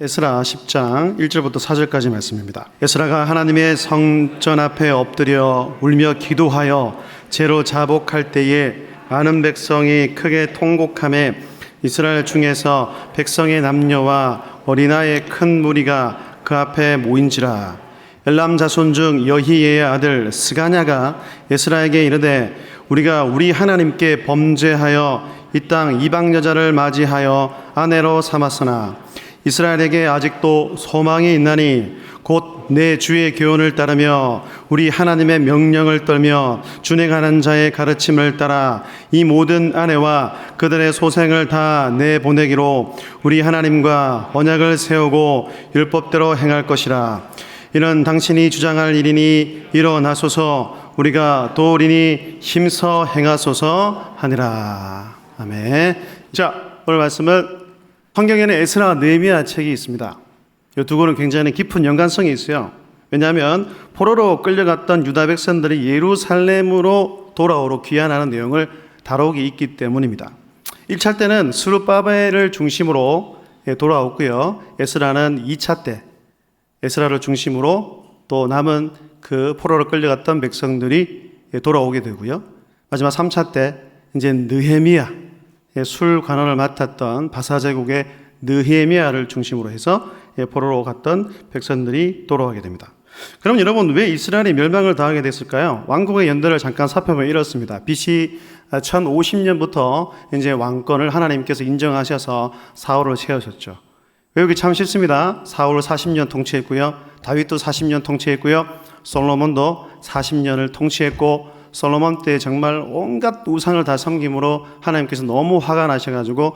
에스라 10장 1절부터 4절까지 말씀입니다. 에스라가 하나님의 성전 앞에 엎드려 울며 기도하여 죄로 자복할 때에 많은 백성이 크게 통곡하며 이스라엘 중에서 백성의 남녀와 어린아이의 큰 무리가 그 앞에 모인지라. 엘람 자손 중 여히예의 아들 스가냐가 에스라에게 이르되 우리가 우리 하나님께 범죄하여 이 땅 이방 여자를 맞이하여 아내로 삼았으나 이스라엘에게 아직도 소망이 있나니 곧 내 주의 교훈을 따르며 우리 하나님의 명령을 떨며 준행하는 자의 가르침을 따라 이 모든 아내와 그들의 소생을 다 내보내기로 우리 하나님과 언약을 세우고 율법대로 행할 것이라. 이는 당신이 주장할 일이니 일어나소서 우리가 도리니 힘써 행하소서 하니라. 아멘. 자, 오늘 말씀은 성경에는 에스라와 느헤미야 책이 있습니다. 이 두 권은 굉장히 깊은 연관성이 있어요. 왜냐하면 포로로 끌려갔던 유다 백성들이 예루살렘으로 돌아오러 귀환하는 내용을 다루기 있기 때문입니다. 1차 때는 스룹바벨을 중심으로 돌아왔고요. 에스라는 2차 때 에스라를 중심으로 또 남은 그 포로로 끌려갔던 백성들이 돌아오게 되고요. 마지막 3차 때 이제 느헤미야 술 관원을 맡았던 바사 제국의 느헤미야를 중심으로 해서 포로로 갔던 백성들이 돌아오게 됩니다. 그럼 여러분, 왜 이스라엘이 멸망을 당하게 됐을까요? 왕국의 연대를 잠깐 살펴보면 이렇습니다. BC 1050년부터 이제 왕권을 하나님께서 인정하셔서 사울을 세우셨죠. 외우기 참 쉽습니다. 사울 40년 통치했고요. 다윗도 40년 통치했고요. 솔로몬도 40년을 통치했고, 솔로몬 때 정말 온갖 우상을 다 섬김으로 하나님께서 너무 화가 나셔가지고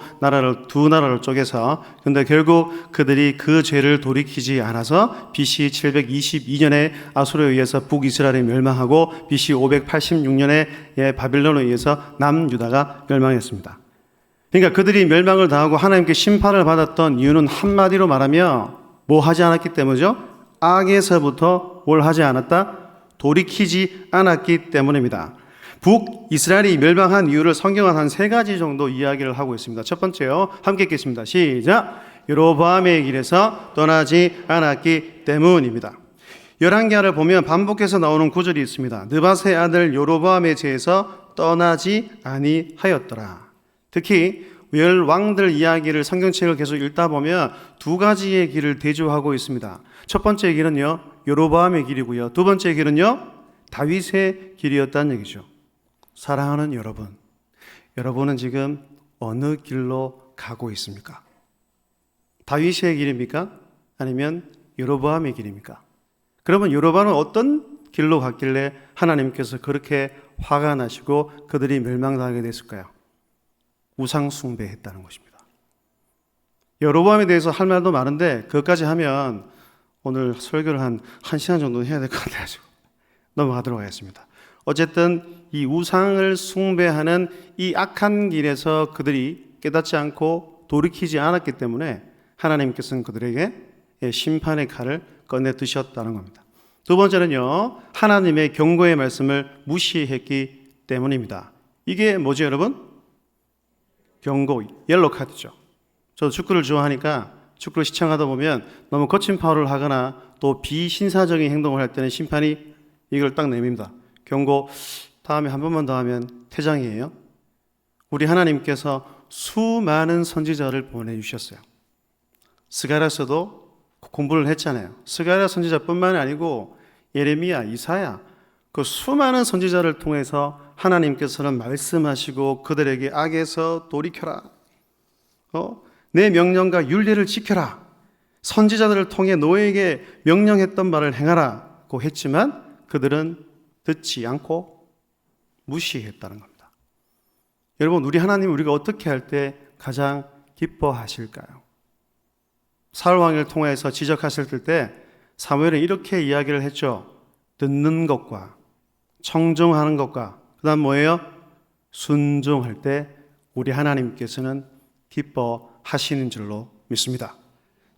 두 나라를 쪼개서, 근데 결국 그들이 그 죄를 돌이키지 않아서 BC 722년에 아수르에 의해서 북이스라엘이 멸망하고 BC 586년에 바빌론에 의해서 남유다가 멸망했습니다. 그러니까 그들이 멸망을 당하고 하나님께 심판을 받았던 이유는 한마디로 말하면 뭐 하지 않았기 때문이죠? 악에서부터 뭘 하지 않았다? 돌이키지 않았기 때문입니다. 북이스라엘이 멸망한 이유를 성경은 한 3가지 정도 이야기를 하고 있습니다. 첫 번째요, 함께 읽겠습니다. 시작. 여로보암의 길에서 떠나지 않았기 때문입니다. 열왕기하를 보면 반복해서 나오는 구절이 있습니다. 느밧의 아들 여로보암의 죄에서 떠나지 아니하였더라. 특히 열 왕들 이야기를 성경책을 계속 읽다 보면 2가지의 길을 대조하고 있습니다. 첫 번째 길은요, 여로보암의 길이고요. 두 번째 길은요, 다윗의 길이었다는 얘기죠. 사랑하는 여러분, 여러분은 지금 어느 길로 가고 있습니까? 다윗의 길입니까? 아니면 여로보암의 길입니까? 그러면 여로보암은 어떤 길로 갔길래 하나님께서 그렇게 화가 나시고 그들이 멸망당하게 됐을까요? 우상 숭배했다는 것입니다. 여로보암에 대해서 할 말도 많은데 그것까지 하면 오늘 설교를 한 1시간 정도 해야 될 것 같아가지고 넘어가도록 하겠습니다. 어쨌든 이 우상을 숭배하는 이 악한 길에서 그들이 깨닫지 않고 돌이키지 않았기 때문에 하나님께서는 그들에게 심판의 칼을 꺼내 드셨다는 겁니다. 두 번째는요, 하나님의 경고의 말씀을 무시했기 때문입니다. 이게 뭐죠, 여러분? 경고, 옐로 카드죠. 저도 축구를 좋아하니까 축구를 시청하다 보면 너무 거친 파울을 하거나 또 비신사적인 행동을 할 때는 심판이 이걸 딱 내밉니다. 경고, 다음에 한 번만 더 하면 퇴장이에요. 우리 하나님께서 수많은 선지자를 보내주셨어요. 스가랴서도 공부를 했잖아요. 스가랴 선지자뿐만 아니고 예레미야, 이사야, 그 수많은 선지자를 통해서 하나님께서는 말씀하시고 그들에게 악에서 돌이켜라, 내 명령과 율례를 지켜라, 선지자들을 통해 너에게 명령했던 말을 행하라고 했지만 그들은 듣지 않고 무시했다는 겁니다. 여러분, 우리 하나님 우리가 어떻게 할 때 가장 기뻐하실까요? 사울 왕을 통해서 지적하실 때 사무엘은 이렇게 이야기를 했죠. 듣는 것과 청종하는 것과 그 다음 뭐예요? 순종할 때 우리 하나님께서는 기뻐하시는 줄로 믿습니다.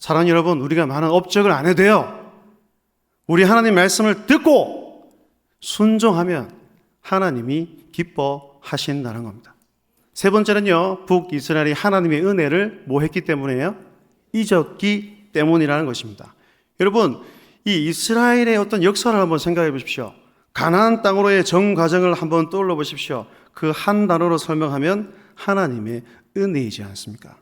사랑하는 여러분, 우리가 많은 업적을 안 해도 돼요. 우리 하나님 말씀을 듣고 순종하면 하나님이 기뻐하신다는 겁니다. 세 번째는요, 북이스라엘이 하나님의 은혜를 뭐 했기 때문이에요? 잊었기 때문이라는 것입니다. 여러분, 이 이스라엘의 어떤 역사를 한번 생각해 보십시오. 가나안 땅으로의 정과정을 한번 떠올려 보십시오. 그 한 단어로 설명하면 하나님의 은혜이지 않습니까?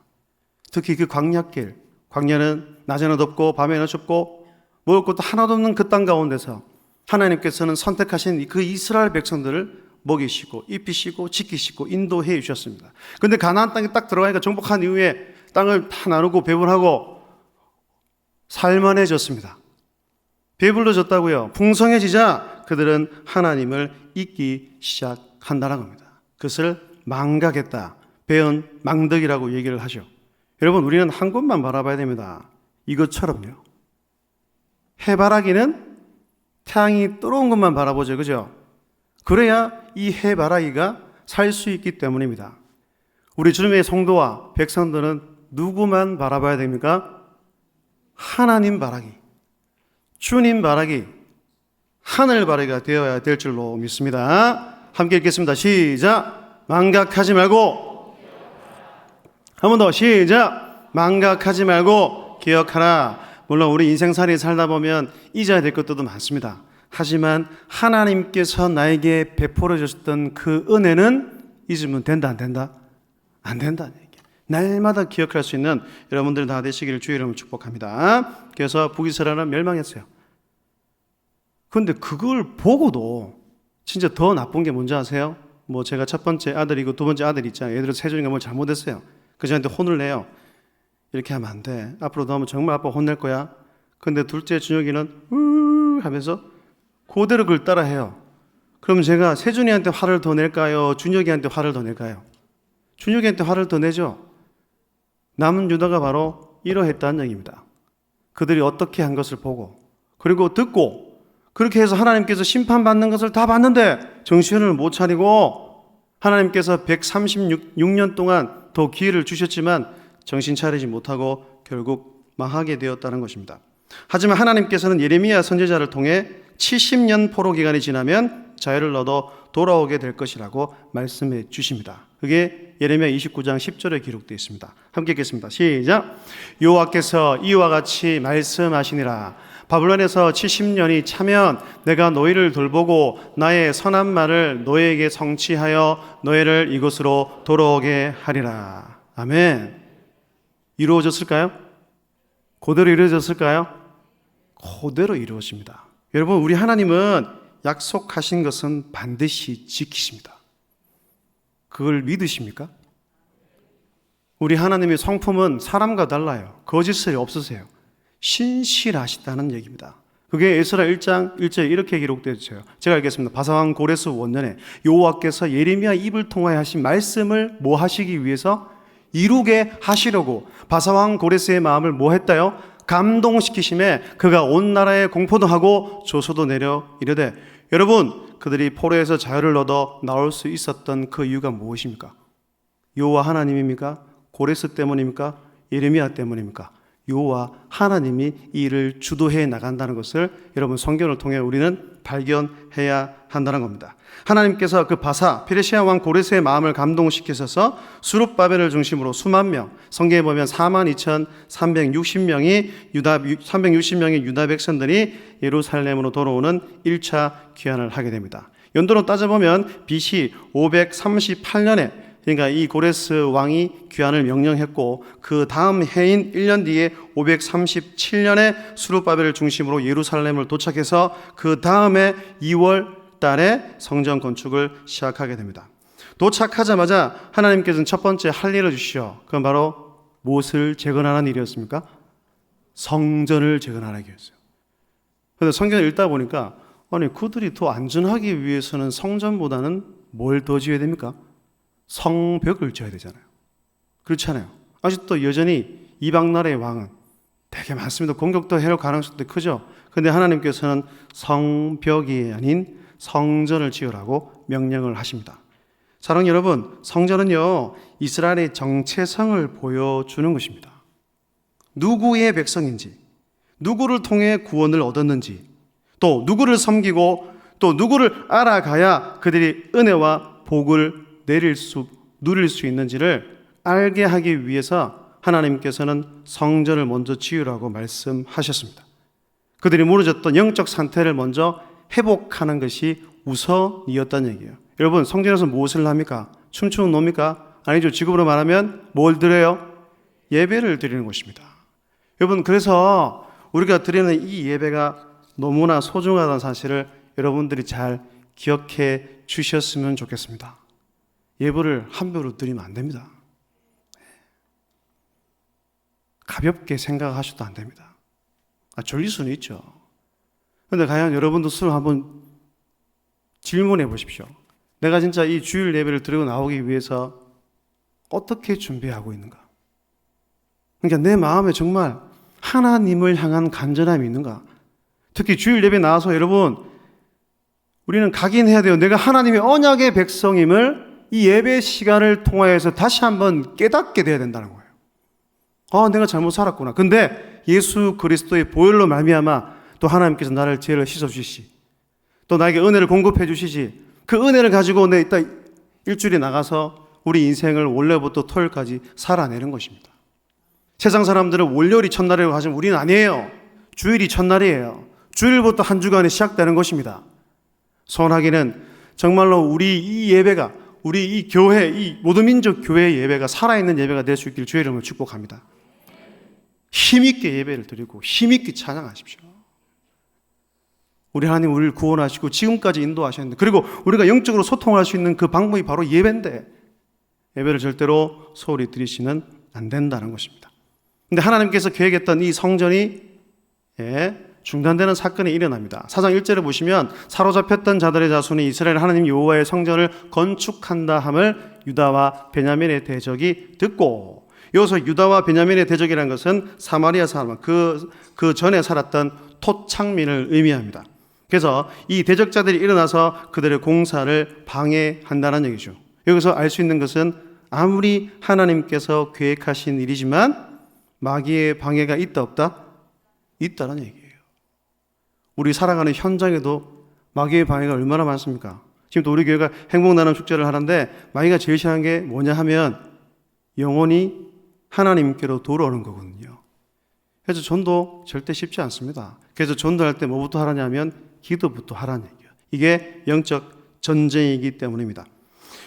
특히 그 광야길, 광야는 낮에는 덥고 밤에는 춥고 먹을 것도 하나도 없는 그 땅 가운데서 하나님께서는 선택하신 그 이스라엘 백성들을 먹이시고 입히시고 지키시고 인도해 주셨습니다. 그런데 가나안 땅에 딱 들어가니까 정복한 이후에 땅을 다 나누고 배분하고 살만해졌습니다. 배불러졌다고요. 풍성해지자 그들은 하나님을 잊기 시작한다는 겁니다. 그것을 망각했다. 배은 망덕이라고 얘기를 하죠. 여러분, 우리는 한 곳만 바라봐야 됩니다. 이것처럼요. 해바라기는 태양이 뜨거운 것만 바라보죠. 그죠? 그래야 이 해바라기가 살 수 있기 때문입니다. 우리 주님의 성도와 백성들은 누구만 바라봐야 됩니까? 하나님 바라기, 주님 바라기, 하늘 바라기가 되어야 될 줄로 믿습니다. 함께 읽겠습니다. 시작. 망각하지 말고, 한 번 더 시작. 망각하지 말고 기억하라. 물론 우리 인생살이 살다 보면 잊어야 될 것들도 많습니다. 하지만 하나님께서 나에게 베풀어 주셨던 그 은혜는 잊으면 된다, 안 된다? 안 된다는 얘기예요. 날마다 기억할 수 있는 여러분들 다 되시기를 주의 이름으로 축복합니다. 그래서 북이스라엘은 멸망했어요. 그런데 그걸 보고도 진짜 더 나쁜 게 뭔지 아세요? 뭐 제가 첫 번째 아들이고 두 번째 아들 있잖아요. 예를 들어 세준이가 뭘 잘못했어요. 그 저한테 혼을 내요. 이렇게 하면 안 돼. 앞으로도 하면 정말 아빠 혼낼 거야. 근데 둘째 준혁이는 하면서 그대로 그걸 따라해요. 그럼 제가 세준이한테 화를 더 낼까요? 준혁이한테 화를 더 낼까요? 준혁이한테 화를 더 내죠. 남은 유다가 바로 이러했다는 얘기입니다. 그들이 어떻게 한 것을 보고 그리고 듣고 그렇게 해서 하나님께서 심판받는 것을 다 봤는데 정신을 못 차리고 하나님께서 136년 동안 더 기회를 주셨지만 정신 차리지 못하고 결국 망하게 되었다는 것입니다. 하지만 하나님께서는 예레미야 선지자를 통해 70년 포로 기간이 지나면 자유를 얻어 돌아오게 될 것이라고 말씀해 주십니다. 그게 예레미야 29장 10절에 기록되어 있습니다. 함께 읽겠습니다. 시작. 여호와께서 이와 같이 말씀하시니라. 바벨론에서 70년이 차면 내가 너희를 돌보고 나의 선한 말을 너희에게 성취하여 너희를 이곳으로 돌아오게 하리라. 아멘. 이루어졌을까요? 그대로 이루어졌을까요? 그대로 이루어집니다. 여러분, 우리 하나님은 약속하신 것은 반드시 지키십니다. 그걸 믿으십니까? 우리 하나님의 성품은 사람과 달라요. 거짓말이 없으세요. 신실하시다는 얘기입니다. 그게 에스라 1장 1절에 이렇게 기록되어 있어요. 제가 읽겠습니다. 바사왕 고레스 원년에 여호와께서 예레미야 입을 통하여 하신 말씀을 뭐 하시기 위해서? 이루게 하시려고 바사왕 고레스의 마음을 뭐 했다요? 감동시키심에 그가 온 나라에 공포도 하고 조소도 내려 이르되, 여러분, 그들이 포로에서 자유를 얻어 나올 수 있었던 그 이유가 무엇입니까? 여호와 하나님입니까? 고레스 때문입니까? 예레미야 때문입니까? 여호와 하나님이 이 일을 주도해 나간다는 것을 여러분 성경을 통해 우리는 발견해야 한다는 겁니다. 하나님께서 그 바사 페르시아 왕 고레스의 마음을 감동시키셔서 수룹바벨을 중심으로 수만 명, 성경에 보면 42,360명이 유다 백성들이 예루살렘으로 돌아오는 1차 귀환을 하게 됩니다. 연도로 따져보면 BC 538년에 그러니까 이 고레스 왕이 귀환을 명령했고 그 다음 해인 1년 뒤에 537년에 수룹바벨을 중심으로 예루살렘을 도착해서 그 다음에 2월 달에 성전 건축을 시작하게 됩니다. 도착하자마자 하나님께서는 첫 번째 할 일을 주시오. 그건 바로 무엇을 재건하는 일이었습니까? 성전을 재건하기 위해서요. 그런데 성경을 읽다 보니까 아니 그들이 더 안전하기 위해서는 성전보다는 뭘 더 지어야 됩니까? 성벽을 지어야 되잖아요. 그렇잖아요. 아직도 여전히 이방 나라의 왕은 되게 많습니다. 공격도 해올 가능성도 크죠. 그런데 하나님께서는 성벽이 아닌 성전을 지으라고 명령을 하십니다. 사랑하는 여러분, 성전은요 이스라엘의 정체성을 보여주는 것입니다. 누구의 백성인지, 누구를 통해 구원을 얻었는지, 또 누구를 섬기고 또 누구를 알아가야 그들이 은혜와 복을 누릴 수 있는지를 알게 하기 위해서 하나님께서는 성전을 먼저 지으라고 말씀하셨습니다. 그들이 무너졌던 영적 상태를 먼저 회복하는 것이 우선이었다는 얘기예요. 여러분, 성전에서 무엇을 합니까? 춤추는 놉니까? 아니죠. 지금으로 말하면 뭘 드려요? 예배를 드리는 것입니다. 여러분, 그래서 우리가 드리는 이 예배가 너무나 소중하다는 사실을 여러분들이 잘 기억해 주셨으면 좋겠습니다. 예배를 함부로 드리면 안 됩니다. 가볍게 생각하셔도 안 됩니다. 졸릴 수는 있죠. 그런데 과연 여러분도 스스로 한번 질문해 보십시오. 내가 진짜 이 주일 예배를 드리고 나오기 위해서 어떻게 준비하고 있는가? 그러니까 내 마음에 정말 하나님을 향한 간절함이 있는가? 특히 주일 예배 나와서 여러분, 우리는 각인해야 돼요. 내가 하나님의 언약의 백성임을 이 예배 시간을 통하여서 다시 한번 깨닫게 돼야 된다는 거예요. 내가 잘못 살았구나. 근데 예수 그리스도의 보혈로 말미암아 또 하나님께서 나를 죄를 씻어주시지, 또 나에게 은혜를 공급해 주시지, 그 은혜를 가지고 내 이따 일주일에 나가서 우리 인생을 원래부터 토요일까지 살아내는 것입니다. 세상 사람들은 월요일이 첫날이라고 하지만 우리는 아니에요. 주일이 첫날이에요. 주일부터 한 주간이 시작되는 것입니다. 소원하기는 정말로 우리 이 예배가, 우리 이 교회, 이 모든 민족 교회의 예배가 살아있는 예배가 될 수 있기를 주의 이름으로 축복합니다. 힘있게 예배를 드리고 힘있게 찬양하십시오. 우리 하나님 우리를 구원하시고 지금까지 인도하셨는데, 그리고 우리가 영적으로 소통할 수 있는 그 방법이 바로 예배인데 예배를 절대로 소홀히 드리시면 안 된다는 것입니다. 근데 하나님께서 계획했던 이 성전이 중단되는 사건이 일어납니다. 4장 1절을 보시면 사로잡혔던 자들의 자손이 이스라엘 하나님 여호와의 성전을 건축한다 함을 유다와 베냐민의 대적이 듣고, 여기서 유다와 베냐민의 대적이라는 것은 사마리아 사람, 그 전에 살았던 토착민을 의미합니다. 그래서 이 대적자들이 일어나서 그들의 공사를 방해한다는 얘기죠. 여기서 알 수 있는 것은 아무리 하나님께서 계획하신 일이지만 마귀의 방해가 있다 없다? 있다는 얘기예요. 우리 살아가는 현장에도 마귀의 방해가 얼마나 많습니까? 지금도 우리 교회가 행복나눔 축제를 하는데 마귀가 제일 싫어하는 게 뭐냐 하면 영혼이 하나님께로 돌아오는 거거든요. 그래서 전도 절대 쉽지 않습니다. 그래서 전도할 때 뭐부터 하라냐 하면 기도부터 하라는 얘기예요. 이게 영적 전쟁이기 때문입니다.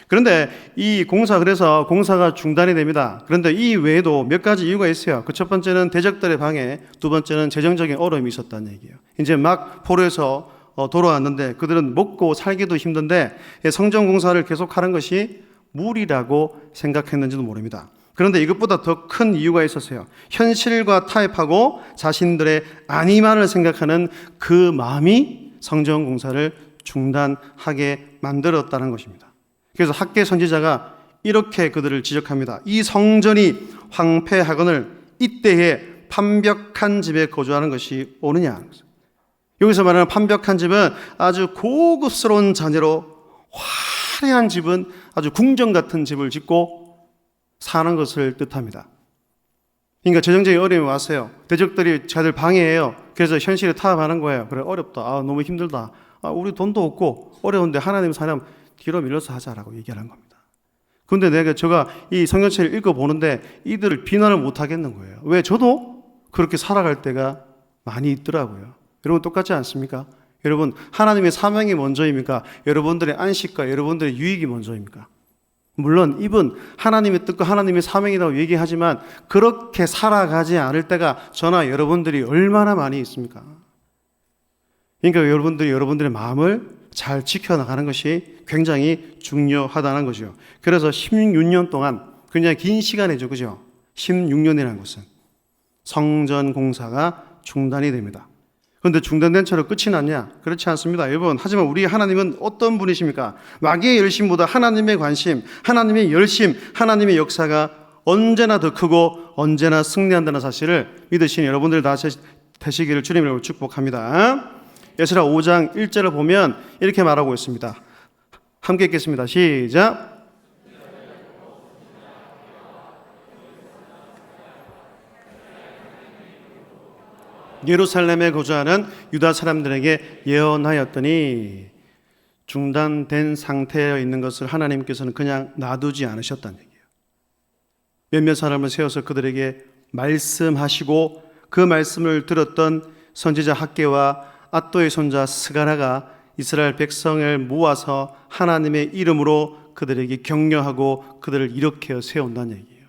그런데 이 그래서 공사가 중단이 됩니다. 그런데 이 외에도 몇 가지 이유가 있어요. 그 첫 번째는 대적들의 방해, 두 번째는 재정적인 어려움이 있었다는 얘기예요. 이제 막 포로에서 돌아왔는데 그들은 먹고 살기도 힘든데 성전 공사를 계속하는 것이 무리라고 생각했는지도 모릅니다. 그런데 이것보다 더 큰 이유가 있었어요. 현실과 타협하고 자신들의 안위만을 생각하는 그 마음이 성전 공사를 중단하게 만들었다는 것입니다. 그래서 학개 선지자가 이렇게 그들을 지적합니다. 이 성전이 황폐하거늘 이때에 판벽한 집에 거주하는 것이 오느냐. 여기서 말하는 판벽한 집은 아주 고급스러운 자녀로 화려한 집은 아주 궁전 같은 집을 짓고 사는 것을 뜻합니다. 그러니까 재정적인 어려움이 왔어요. 대적들이 자들 방해해요. 그래서 현실에 타협하는 거예요. 그래, 어렵다. 너무 힘들다. 우리 돈도 없고 어려운데 하나님 사람 뒤로 밀려서 하자라고 얘기하는 겁니다. 그런데 제가 이 성경책을 읽어보는데 이들을 비난을 못 하겠는 거예요. 왜? 저도 그렇게 살아갈 때가 많이 있더라고요. 여러분 똑같지 않습니까? 여러분 하나님의 사명이 먼저입니까? 여러분들의 안식과 여러분들의 유익이 먼저입니까? 물론 이분 하나님의 뜻과 하나님의 사명이라고 얘기하지만 그렇게 살아가지 않을 때가 저나 여러분들이 얼마나 많이 있습니까? 그러니까 여러분들이 여러분들의 마음을 잘 지켜나가는 것이 굉장히 중요하다는 거죠. 그래서 16년 동안 굉장히 긴 시간이죠. 그죠? 16년이라는 것은 성전 공사가 중단이 됩니다. 그런데 중단된 채로 끝이 났냐? 그렇지 않습니다. 여러분, 하지만 우리 하나님은 어떤 분이십니까? 마귀의 열심보다 하나님의 관심, 하나님의 열심, 하나님의 역사가 언제나 더 크고 언제나 승리한다는 사실을 믿으신 여러분들 다 되시기를 주님으로 축복합니다. 에스라 5장 1절을 보면 이렇게 말하고 있습니다. 함께 읽겠습니다. 시작. 예루살렘에 거주하는 유다 사람들에게 예언하였더니 중단된 상태에 있는 것을 하나님께서는 그냥 놔두지 않으셨다는 얘기예요. 몇몇 사람을 세워서 그들에게 말씀하시고 그 말씀을 들었던 선지자 학개와 앗도의 손자 스가랴가 이스라엘 백성을 모아서 하나님의 이름으로 그들에게 격려하고 그들을 일으켜 세운다는 얘기예요.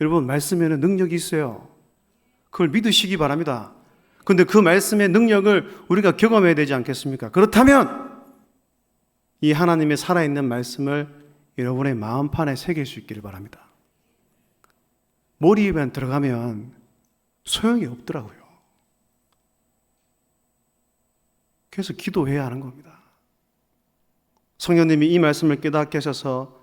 여러분, 말씀에는 능력이 있어요. 그걸 믿으시기 바랍니다. 그런데 그 말씀의 능력을 우리가 경험해야 되지 않겠습니까? 그렇다면 이 하나님의 살아있는 말씀을 여러분의 마음판에 새길 수 있기를 바랍니다. 머리에만 들어가면 소용이 없더라고요. 그래서 기도해야 하는 겁니다. 성령님이 이 말씀을 깨닫게 하셔서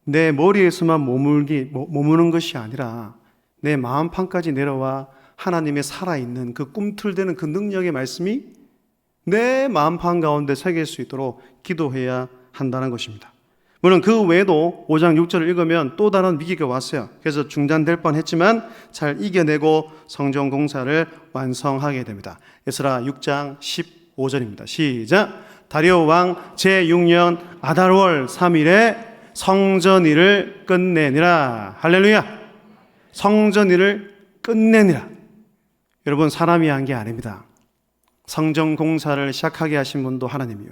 내 머리에서만 머무는 것이 아니라 내 마음판까지 내려와 하나님의 살아있는 그 꿈틀대는 그 능력의 말씀이 내 마음판 가운데 새길 수 있도록 기도해야 한다는 것입니다. 물론 그 외에도 5장 6절을 읽으면 또 다른 위기가 왔어요. 그래서 중단될 뻔했지만 잘 이겨내고 성전 공사를 완성하게 됩니다. 에스라 6장 15절입니다. 시작. 다리오 왕 제6년 아달월 3일에 성전 일을 끝내니라. 할렐루야. 성전 일을 끝내니라. 여러분, 사람이 한 게 아닙니다. 성전 공사를 시작하게 하신 분도 하나님이요,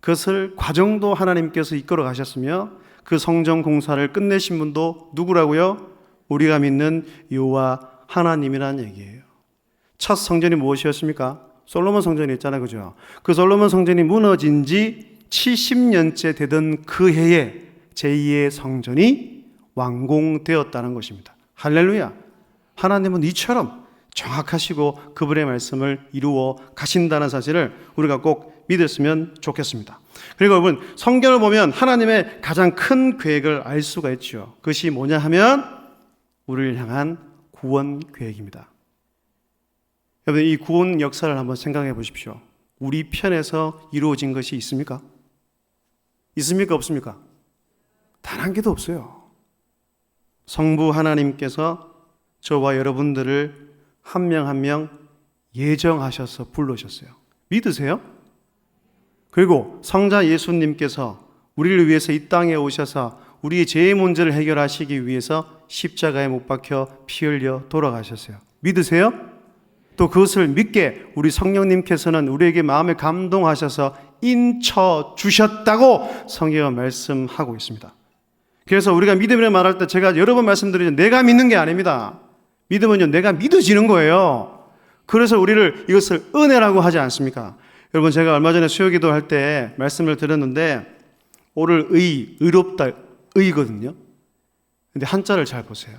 그것을 과정도 하나님께서 이끌어 가셨으며 그 성전 공사를 끝내신 분도 누구라고요? 우리가 믿는 여호와 하나님이라는 얘기예요. 첫 성전이 무엇이었습니까? 솔로몬 성전이 있잖아요, 그죠? 그 솔로몬 성전이 무너진 지 70년째 되던 그 해에 제2의 성전이 완공되었다는 것입니다. 할렐루야. 하나님은 이처럼 정확하시고 그분의 말씀을 이루어 가신다는 사실을 우리가 꼭 믿었으면 좋겠습니다. 그리고 여러분, 성경을 보면 하나님의 가장 큰 계획을 알 수가 있죠. 그것이 뭐냐 하면 우리를 향한 구원 계획입니다. 여러분, 이 구원 역사를 한번 생각해 보십시오. 우리 편에서 이루어진 것이 있습니까? 있습니까? 없습니까? 단 한 개도 없어요. 성부 하나님께서 저와 여러분들을 한 명 한 명 예정하셔서 부르셨어요. 믿으세요? 그리고 성자 예수님께서 우리를 위해서 이 땅에 오셔서 우리의 죄의 문제를 해결하시기 위해서 십자가에 못 박혀 피 흘려 돌아가셨어요. 믿으세요? 또 그것을 믿게 우리 성령님께서는 우리에게 마음에 감동하셔서 인쳐 주셨다고 성경은 말씀하고 있습니다. 그래서 우리가 믿음이라고 말할 때 제가 여러 번 말씀드리죠. 내가 믿는 게 아닙니다. 믿음은요, 내가 믿어지는 거예요. 그래서 우리를 이것을 은혜라고 하지 않습니까? 여러분, 제가 얼마 전에 수요기도 할 때 말씀을 드렸는데 오늘 의롭다, 의거든요. 근데 한자를 잘 보세요.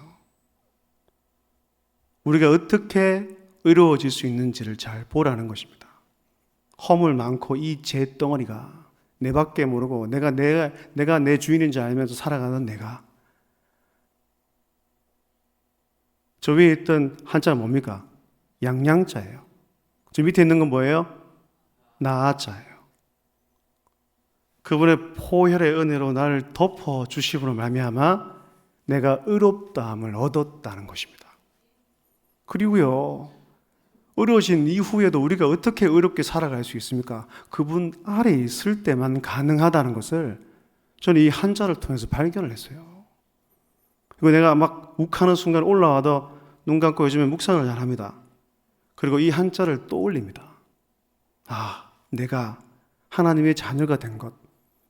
우리가 어떻게 의로워질 수 있는지를 잘 보라는 것입니다. 허물 많고 이 죄덩어리가 내 밖에 모르고 내가 내 주인인 줄 알면서 살아가는 내가, 저 위에 있던 한자는 뭡니까? 양양자예요. 저 밑에 있는 건 뭐예요? 나아자예요. 그분의 포혈의 은혜로 나를 덮어 주심으로 말미암아 내가 의롭다함을 얻었다는 것입니다. 그리고요, 의로우신 이후에도 우리가 어떻게 의롭게 살아갈 수 있습니까? 그분 아래에 있을 때만 가능하다는 것을 저는 이 한자를 통해서 발견을 했어요. 그리고 내가 막 욱하는 순간 올라와도 눈 감고 요즘에 묵상을 잘 합니다. 그리고 이 한자를 떠올립니다. 아, 내가 하나님의 자녀가 된 것,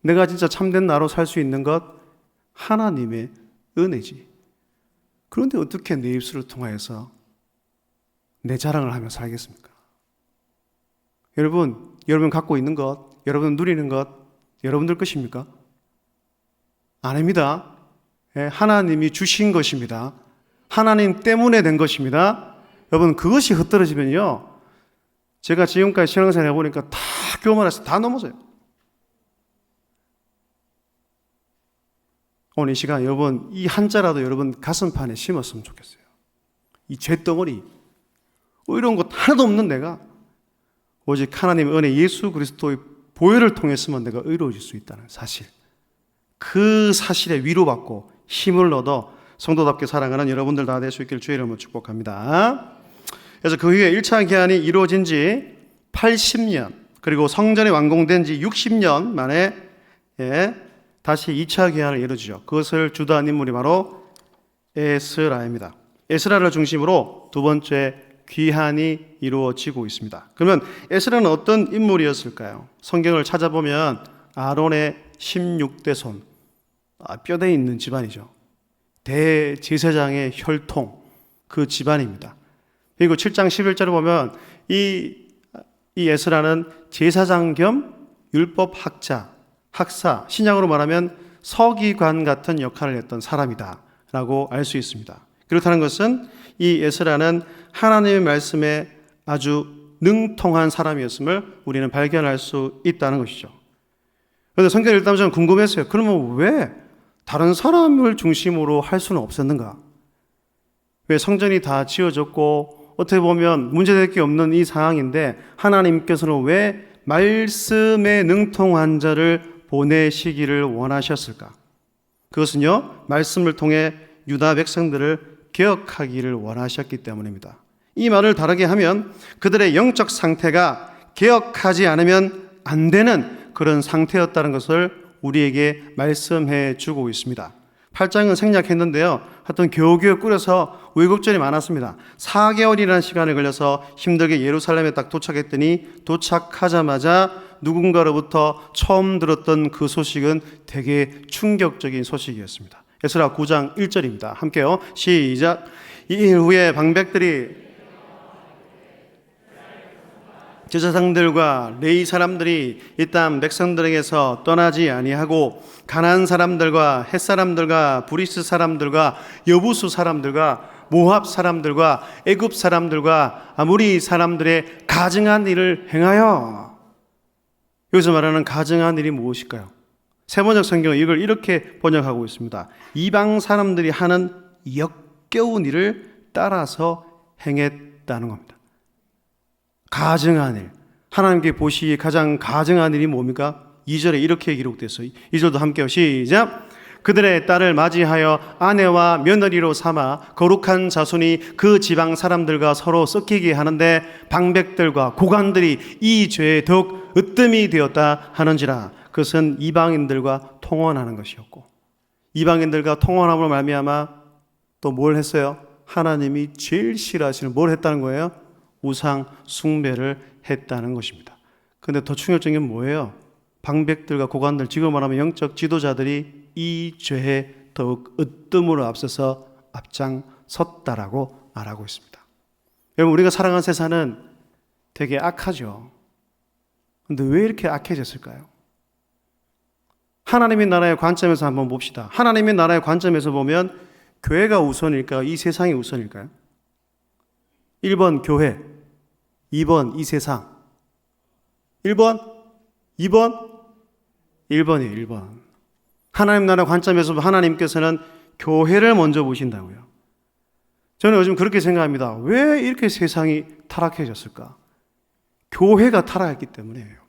내가 진짜 참된 나로 살 수 있는 것, 하나님의 은혜지. 그런데 어떻게 내 입술을 통하여서 내 자랑을 하며 살겠습니까? 여러분 갖고 있는 것, 여러분 누리는 것, 여러분들 것입니까? 아닙니다. 하나님이 주신 것입니다. 하나님 때문에 된 것입니다. 여러분, 그것이 흩어지면요, 제가 지금까지 신앙생활 해보니까 다 교만해서 다 넘어져요. 오늘 이 시간 여러분, 이 한자라도 여러분 가슴판에 심었으면 좋겠어요. 이 죄덩어리, 이런 것 하나도 없는 내가 오직 하나님의 은혜, 예수 그리스도의 보혈을 통해서만 내가 의로워질 수 있다는 사실, 그 사실에 위로받고 힘을 얻어 성도답게 살아가는 여러분들 다 될 수 있기를 주의 이름으로 축복합니다. 그래서 그 후에 1차 기한이 이루어진 지 80년, 그리고 성전이 완공된 지 60년 만에 다시 2차 기한을 이루어지죠. 그것을 주도한 인물이 바로 에스라입니다. 에스라를 중심으로 두 번째 귀환이 이루어지고 있습니다. 그러면 에스라는 어떤 인물이었을까요? 성경을 찾아보면 아론의 16대 손, 뼈대 있는 집안이죠. 대제사장의 혈통, 그 집안입니다. 그리고 7장 11절을 보면 이 에스라는 제사장 겸 율법학자, 학사, 신약으로 말하면 서기관 같은 역할을 했던 사람이다 라고 알 수 있습니다. 그렇다는 것은 이 에스라는 하나님의 말씀에 아주 능통한 사람이었음을 우리는 발견할 수 있다는 것이죠. 그런데 성경을 읽다 보면 저는 궁금했어요. 그러면 왜 다른 사람을 중심으로 할 수는 없었는가? 왜 성전이 다 지어졌고 어떻게 보면 문제될 게 없는 이 상황인데 하나님께서는 왜 말씀에 능통한 자를 보내시기를 원하셨을까? 그것은요, 말씀을 통해 유다 백성들을 개혁하기를 원하셨기 때문입니다. 이 말을 다르게 하면 그들의 영적 상태가 개혁하지 않으면 안 되는 그런 상태였다는 것을 우리에게 말씀해 주고 있습니다. 8장은 생략했는데요. 하여튼 겨우겨우 꾸려서 우여곡절이 많았습니다. 4개월이라는 시간이 걸려서 힘들게 예루살렘에 딱 도착했더니 도착하자마자 누군가로부터 처음 들었던 그 소식은 되게 충격적인 소식이었습니다. 에스라 9장 1절입니다. 함께요. 시작. 이 일 후에 방백들이 제사장들과 레위 사람들이 이 땅 백성들에게서 떠나지 아니하고 가나안 사람들과 헷 사람들과 브리스 사람들과 여부수 사람들과 모압 사람들과 애굽 사람들과 아모리 사람들의 가증한 일을 행하여. 여기서 말하는 가증한 일이 무엇일까요? 세번역 성경은 이걸 이렇게 번역하고 있습니다. 이방 사람들이 하는 역겨운 일을 따라서 행했다는 겁니다. 가증한 일, 하나님께 보시기에 가장 가증한 일이 뭡니까? 2절에 이렇게 기록됐어요. 2절도 함께요. 시작. 그들의 딸을 맞이하여 아내와 며느리로 삼아 거룩한 자손이 그 지방 사람들과 서로 섞이게 하는데 방백들과 고관들이 이 죄에 더욱 으뜸이 되었다 하는지라. 그것은 이방인들과 통혼하는 것이었고, 이방인들과 통혼함으로 말미암아 또 뭘 했어요? 하나님이 제일 싫어하시는 뭘 했다는 거예요? 우상 숭배를 했다는 것입니다. 그런데 더 충격적인 게 뭐예요? 방백들과 고관들, 지금 말하면 영적 지도자들이 이 죄에 더욱 으뜸으로 앞서서 앞장섰다라고 말하고 있습니다. 여러분, 우리가 살아가는 세상은 되게 악하죠. 그런데 왜 이렇게 악해졌을까요? 하나님의 나라의 관점에서 한번 봅시다. 하나님의 나라의 관점에서 보면 교회가 우선일까요? 이 세상이 우선일까요? 1번 교회, 2번 이 세상. 1번, 2번, 1번이에요. 1번. 하나님 나라 관점에서 하나님께서는 교회를 먼저 보신다고요. 저는 요즘 그렇게 생각합니다. 왜 이렇게 세상이 타락해졌을까? 교회가 타락했기 때문이에요.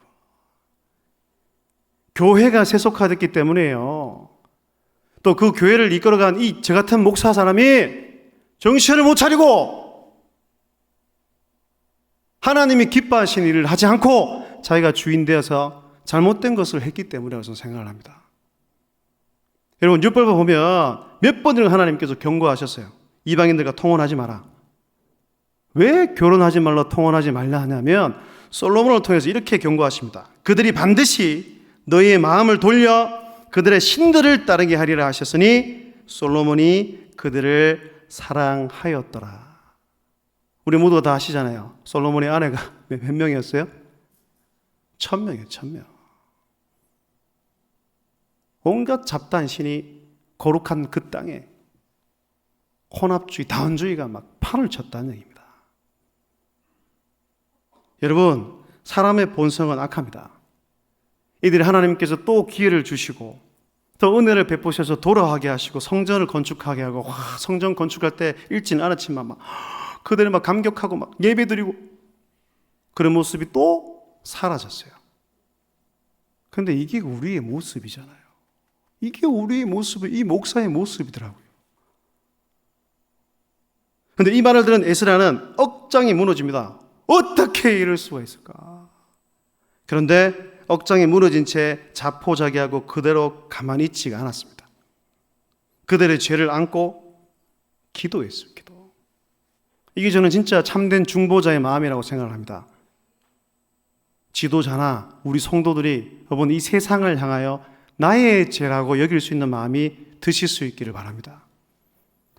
교회가 세속화됐기 때문이에요. 또 그 교회를 이끌어간 저 같은 목사 사람이 정신을 못 차리고 하나님이 기뻐하시는 일을 하지 않고 자기가 주인 되어서 잘못된 것을 했기 때문이라고 저는 생각을 합니다. 여러분, 율법을 보면 몇 번을 하나님께서 경고하셨어요. 이방인들과 통혼하지 마라. 왜 결혼하지 말라 통혼하지 말라 하냐면 솔로몬을 통해서 이렇게 경고하십니다. 그들이 반드시 너희의 마음을 돌려 그들의 신들을 따르게 하리라 하셨으니 솔로몬이 그들을 사랑하였더라. 우리 모두가 다 아시잖아요. 솔로몬의 아내가 몇 명이었어요? 1000명이에요. 1000명. 온갖 잡다한 신이 거룩한 그 땅에 혼합주의, 다원주의가 막 판을 쳤다는 얘기입니다. 여러분, 사람의 본성은 악합니다. 이들이 하나님께서 또 기회를 주시고 또 은혜를 베푸셔서 돌아가게 하시고 성전을 건축하게 하고, 성전 건축할 때 읽지는 않았지만 막 그들이 막 감격하고 막 예배드리고 그런 모습이 또 사라졌어요. 그런데 이게 우리의 모습이잖아요. 이게 우리의 모습이, 이 목사의 모습이더라고요. 그런데 이 말을 들은 에스라는 억장이 무너집니다. 어떻게 이럴 수가 있을까? 그런데 억장이 무너진 채 자포자기하고 그대로 가만히 있지가 않았습니다. 그들의 죄를 안고 기도했어요. 기도. 이게 저는 진짜 참된 중보자의 마음이라고 생각을 합니다. 지도자나 우리 성도들이 여러분 이 세상을 향하여 나의 죄라고 여길 수 있는 마음이 드실 수 있기를 바랍니다.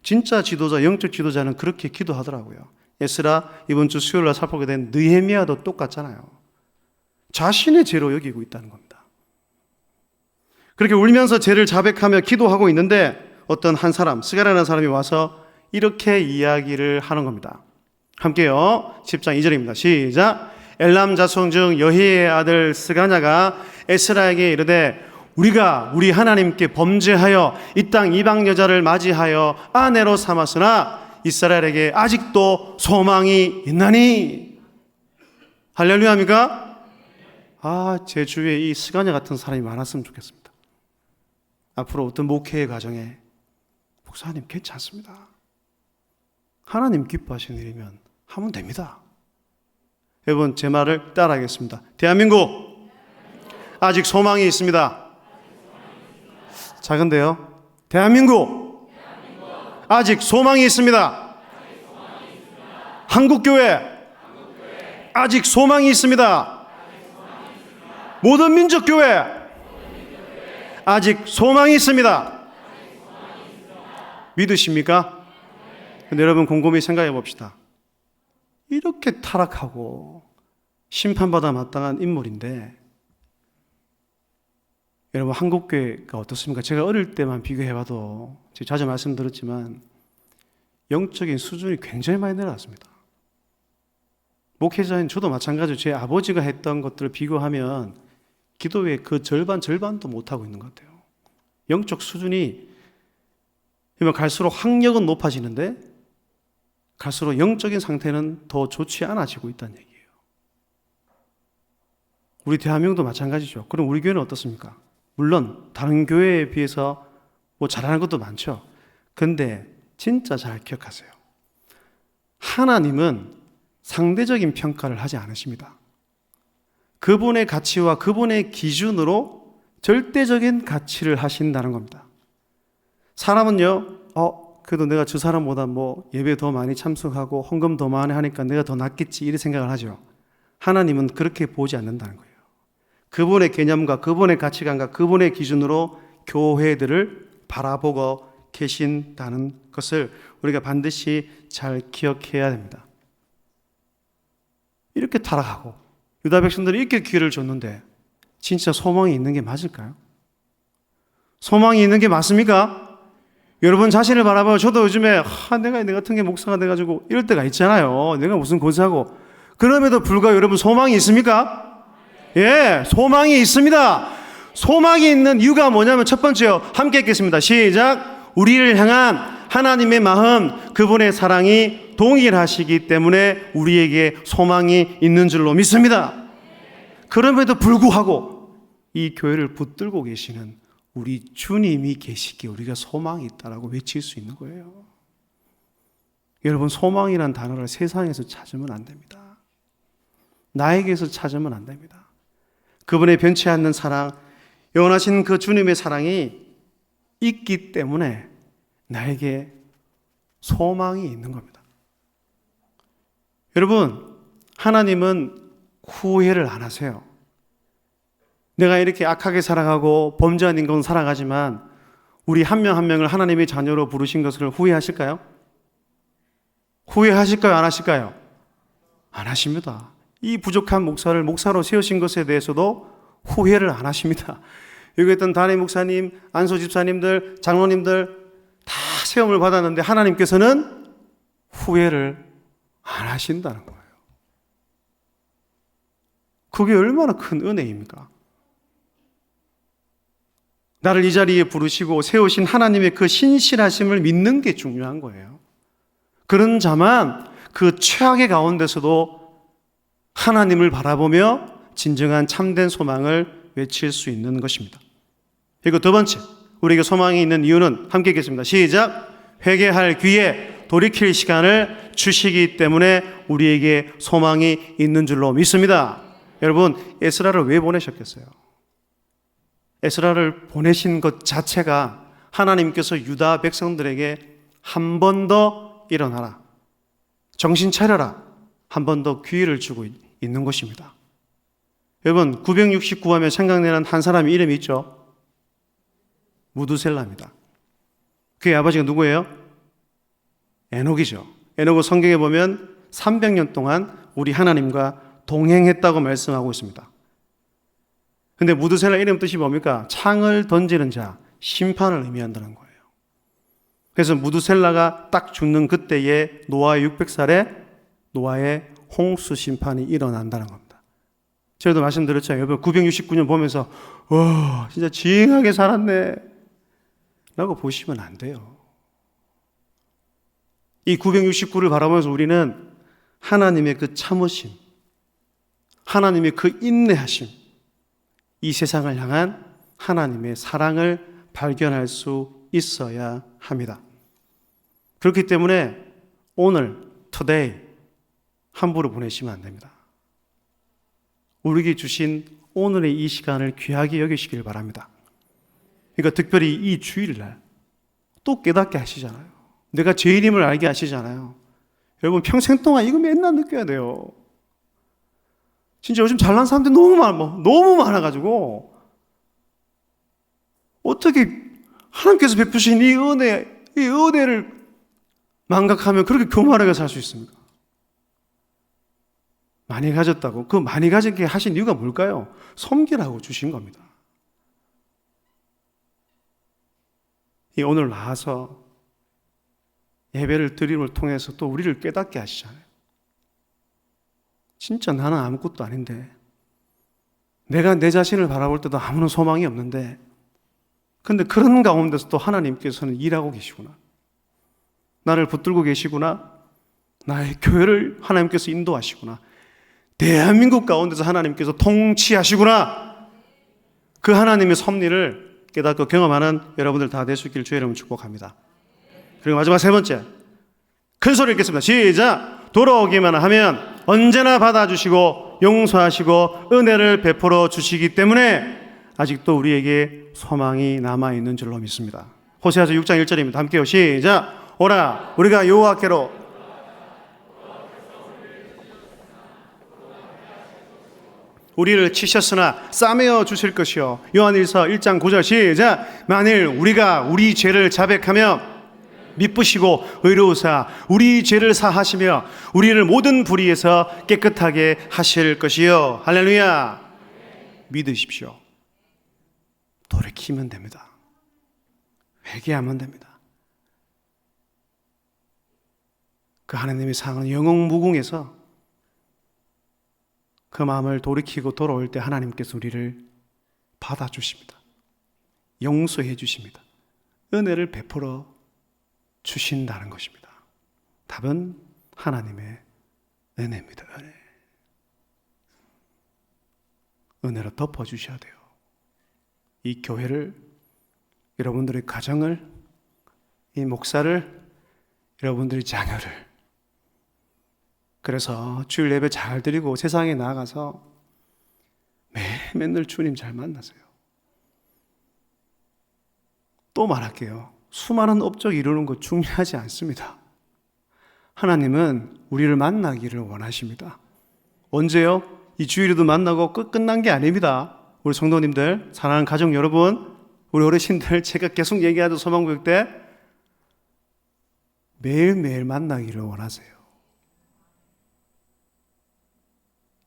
진짜 지도자, 영적 지도자는 그렇게 기도하더라고요. 에스라 이번 주 수요일 날 살펴보게 된 느헤미야도 똑같잖아요. 자신의 죄로 여기고 있다는 겁니다. 그렇게 울면서 죄를 자백하며 기도하고 있는데 어떤 한 사람, 스가랴라는 사람이 와서 이렇게 이야기를 하는 겁니다. 함께요. 10장 2절입니다. 시작. 엘람 자손 중 여히의 아들 스가냐가 에스라에게 이르되 우리가 우리 하나님께 범죄하여 이 땅 이방 여자를 맞이하여 아내로 삼았으나 이스라엘에게 아직도 소망이 있나니. 할렐루야입니까? 제 주위에 이 스가냐 같은 사람이 많았으면 좋겠습니다. 앞으로 어떤 목회의 과정에 목사님 괜찮습니다. 하나님 기뻐하시는 일이면 하면 됩니다. 여러분 제 말을 따라하겠습니다. 대한민국 아직 소망이 있습니다. 작은데요. 대한민국 아직 소망이 있습니다. 한국교회 아직 소망이 있습니다. 모든 민족교회 아직 소망이 있습니다. 믿으십니까? 근데 여러분 곰곰이 생각해 봅시다. 이렇게 타락하고 심판받아 마땅한 인물인데 여러분 한국교회가 어떻습니까? 제가 어릴 때만 비교해봐도 제가 자주 말씀드렸지만 영적인 수준이 굉장히 많이 내려왔습니다. 목회자인 저도 마찬가지로 제 아버지가 했던 것들을 비교하면 기도의 그 절반도 못하고 있는 것 같아요. 영적 수준이 갈수록 학력은 높아지는데 갈수록 영적인 상태는 더 좋지 않아지고 있다는 얘기예요. 우리 대한민국도 마찬가지죠. 그럼 우리 교회는 어떻습니까? 물론 다른 교회에 비해서 잘하는 것도 많죠. 근데 진짜 잘 기억하세요. 하나님은 상대적인 평가를 하지 않으십니다. 그분의 가치와 그분의 기준으로 절대적인 가치를 하신다는 겁니다. 사람은요, 그래도 내가 저 사람보다 예배 더 많이 참석하고 헌금 더 많이 하니까 내가 더 낫겠지 이런 생각을 하죠. 하나님은 그렇게 보지 않는다는 거예요. 그분의 개념과 그분의 가치관과 그분의 기준으로 교회들을 바라보고 계신다는 것을 우리가 반드시 잘 기억해야 됩니다. 이렇게 타락하고 유다 백성들이 이렇게 기회를 줬는데 진짜 소망이 있는 게 맞을까요? 소망이 있는 게 맞습니까? 여러분 자신을 바라봐요. 저도 요즘에 내가 내 같은 게 목사가 돼가지고 이럴 때가 있잖아요. 내가 무슨 고사하고. 그럼에도 불구하고 여러분 소망이 있습니까? 예, 소망이 있습니다. 소망이 있는 이유가 뭐냐면 첫 번째요. 함께 읽겠습니다. 시작. 우리를 향한 하나님의 마음, 그분의 사랑이 동일하시기 때문에 우리에게 소망이 있는 줄로 믿습니다. 그럼에도 불구하고 이 교회를 붙들고 계시는 우리 주님이 계시기에 우리가 소망이 있다라고 외칠 수 있는 거예요. 여러분 소망이란 단어를 세상에서 찾으면 안 됩니다. 나에게서 찾으면 안 됩니다. 그분의 변치 않는 사랑, 영원하신 그 주님의 사랑이 있기 때문에 나에게 소망이 있는 겁니다. 여러분, 하나님은 후회를 안 하세요. 내가 이렇게 악하게 살아가고 범죄한 인간 살아가지만 우리 한 명 한 명을 하나님의 자녀로 부르신 것을 후회하실까요? 후회하실까요? 안 하실까요? 안 하십니다. 이 부족한 목사를 목사로 세우신 것에 대해서도 후회를 안 하십니다. 여기 있던 담임 목사님, 안소 집사님들, 장로님들 다 세움을 받았는데 하나님께서는 후회를 안 하신다는 거예요. 그게 얼마나 큰 은혜입니까? 나를 이 자리에 부르시고 세우신 하나님의 그 신실하심을 믿는 게 중요한 거예요. 그런 자만 그 최악의 가운데서도 하나님을 바라보며 진정한 참된 소망을 외칠 수 있는 것입니다. 그리고 두 번째, 우리에게 소망이 있는 이유는 함께 읽겠습니다. 시작. 회개할 기회, 돌이킬 시간을 주시기 때문에 우리에게 소망이 있는 줄로 믿습니다. 여러분, 에스라를 왜 보내셨겠어요? 에스라를 보내신 것 자체가 하나님께서 유다 백성들에게 한 번 더 일어나라. 정신 차려라. 한 번 더 기회를 주고 있는 것입니다. 여러분, 969 하면 생각나는 한 사람 이름이 있죠? 무두셀라입니다. 그의 아버지가 누구예요? 에녹이죠. 에녹은 성경에 보면 300년 동안 우리 하나님과 동행했다고 말씀하고 있습니다. 근데 무두셀라 이름 뜻이 뭡니까? 창을 던지는 자, 심판을 의미한다는 거예요. 그래서 무두셀라가 딱 죽는 그때에 노아의 600살에 노아의 홍수 심판이 일어난다는 겁니다. 제가 말씀드렸잖아요. 여러분 969년 보면서 와 진짜 징하게 살았네 라고 보시면 안 돼요. 이 969를 바라보면서 우리는 하나님의 그 참으심, 하나님의 그 인내하심, 이 세상을 향한 하나님의 사랑을 발견할 수 있어야 합니다. 그렇기 때문에 오늘, today 함부로 보내시면 안 됩니다. 우리에게 주신 오늘의 이 시간을 귀하게 여기시길 바랍니다. 그러니까 특별히 이 주일날 또 깨닫게 하시잖아요. 내가 죄인임을 알게 하시잖아요. 여러분 평생 동안 이거 맨날 느껴야 돼요. 진짜 요즘 잘난 사람들이 너무 많아가지고 어떻게 하나님께서 베푸신 이 은혜를 망각하면 그렇게 교만하게 살 수 있습니까? 많이 가졌다고. 그 많이 가지게 하신 이유가 뭘까요? 섬기라고 주신 겁니다. 오늘 나와서 예배를 드림을 통해서 또 우리를 깨닫게 하시잖아요. 진짜 나는 아무것도 아닌데, 내가 내 자신을 바라볼 때도 아무런 소망이 없는데, 근데 그런 가운데서 또 하나님께서는 일하고 계시구나. 나를 붙들고 계시구나. 나의 교회를 하나님께서 인도하시구나. 대한민국 가운데서 하나님께서 통치하시구나. 그 하나님의 섭리를 깨닫고 경험하는 여러분들 다 되시길 주의 이름으로 축복합니다. 그리고 마지막 세 번째, 큰 소리 읽겠습니다. 시작! 돌아오기만 하면 언제나 받아주시고 용서하시고 은혜를 베풀어 주시기 때문에 아직도 우리에게 소망이 남아있는 줄로 믿습니다. 호세아서 6장 1절입니다. 함께요. 시작! 오라 우리가 여호와께로 우리를 치셨으나 싸매어 주실 것이요. 요한일서 1장 9절 시작! 만일 우리가 우리 죄를 자백하며 미쁘시고 의로우사 우리 죄를 사하시며 우리를 모든 불의에서 깨끗하게 하실 것이요. 할렐루야. 믿으십시오. 돌이키면 됩니다. 회개하면 됩니다. 그 하나님의 사랑은 영웅무궁해서 그 마음을 돌이키고 돌아올 때 하나님께서 우리를 받아주십니다. 용서해 주십니다. 은혜를 베풀어 주신다는 것입니다. 답은 하나님의 은혜입니다. 은혜로 덮어주셔야 돼요. 이 교회를, 여러분들의 가정을, 이 목사를, 여러분들의 자녀를. 그래서 주일 예배 잘 드리고 세상에 나아가서 맨날 주님 잘 만나세요. 또 말할게요. 수많은 업적 이루는 것 중요하지 않습니다. 하나님은 우리를 만나기를 원하십니다. 언제요? 이 주일에도 만나고 끝난 게 아닙니다. 우리 성도님들, 사랑하는 가족 여러분, 우리 어르신들, 제가 계속 얘기하던 소망구역 때 매일매일 만나기를 원하세요.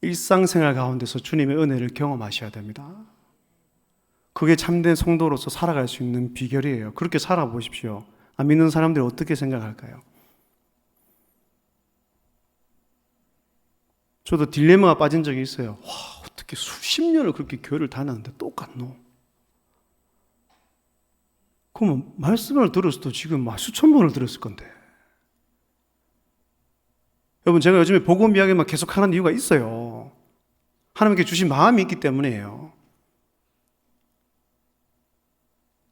일상생활 가운데서 주님의 은혜를 경험하셔야 됩니다. 그게 참된 성도로서 살아갈 수 있는 비결이에요. 그렇게 살아보십시오. 안 믿는 사람들이 어떻게 생각할까요? 저도 딜레마가 빠진 적이 있어요. 와, 어떻게 수십 년을 그렇게 교회를 다녔는데 똑같노? 그러면 말씀을 들었어도 지금 수천 번을 들었을 건데. 여러분, 제가 요즘에 복음 이야기만 계속 하는 이유가 있어요. 하나님께 주신 마음이 있기 때문이에요.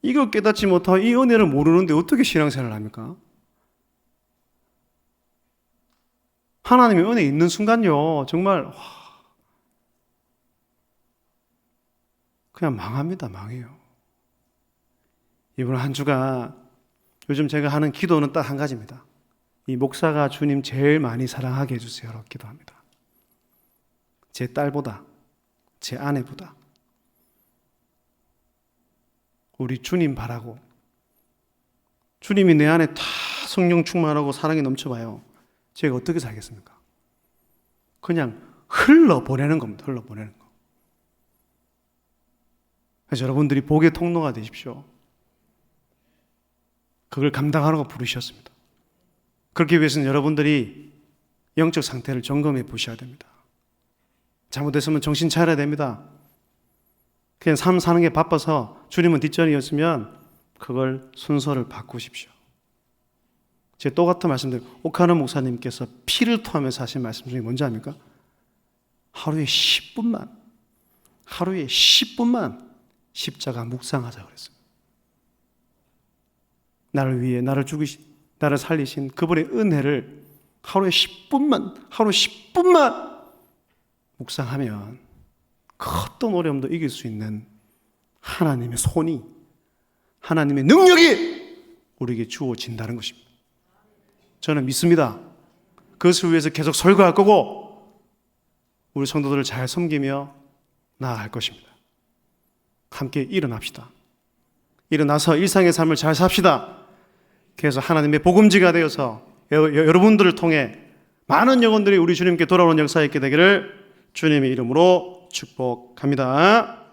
이걸 깨닫지 못하고 이 은혜를 모르는데 어떻게 신앙생활을 합니까? 하나님의 은혜 있는 순간요, 정말 그냥 망합니다. 망해요. 이번 한 주가 요즘 제가 하는 기도는 딱 한 가지입니다. 이 목사가 주님 제일 많이 사랑하게 해주세요라고 기도합니다. 제 딸보다, 제 아내보다 우리 주님 바라고, 주님이 내 안에 다 성령 충만하고 사랑이 넘쳐봐요. 제가 어떻게 살겠습니까? 그냥 흘러보내는 겁니다. 흘러보내는 거. 그래서 여러분들이 복의 통로가 되십시오. 그걸 감당하라고 부르셨습니다. 그렇기 위해서는 여러분들이 영적 상태를 점검해 보셔야 됩니다. 잘못했으면 정신 차려야 됩니다. 그냥 삶 사는 게 바빠서 주님은 뒷전이었으면 그걸 순서를 바꾸십시오. 제가 똑같은 말씀들, 오카노 목사님께서 피를 토하면서 하신 말씀 중에 뭔지 압니까? 하루에 10분만 십자가 묵상하자 그랬어요. 나를 위해 나를 죽이신, 나를 살리신 그분의 은혜를 하루 10분만 묵상하면 그 어떤 어려움도 이길 수 있는 하나님의 손이, 하나님의 능력이 우리에게 주어진다는 것입니다. 저는 믿습니다. 그것을 위해서 계속 설교할 거고 우리 성도들을 잘 섬기며 나아갈 것입니다. 함께 일어납시다. 일어나서 일상의 삶을 잘 삽시다. 그래서 하나님의 복음지가 되어서 여러분들을 통해 많은 영혼들이 우리 주님께 돌아오는 역사에 있게 되기를 주님의 이름으로 축복합니다.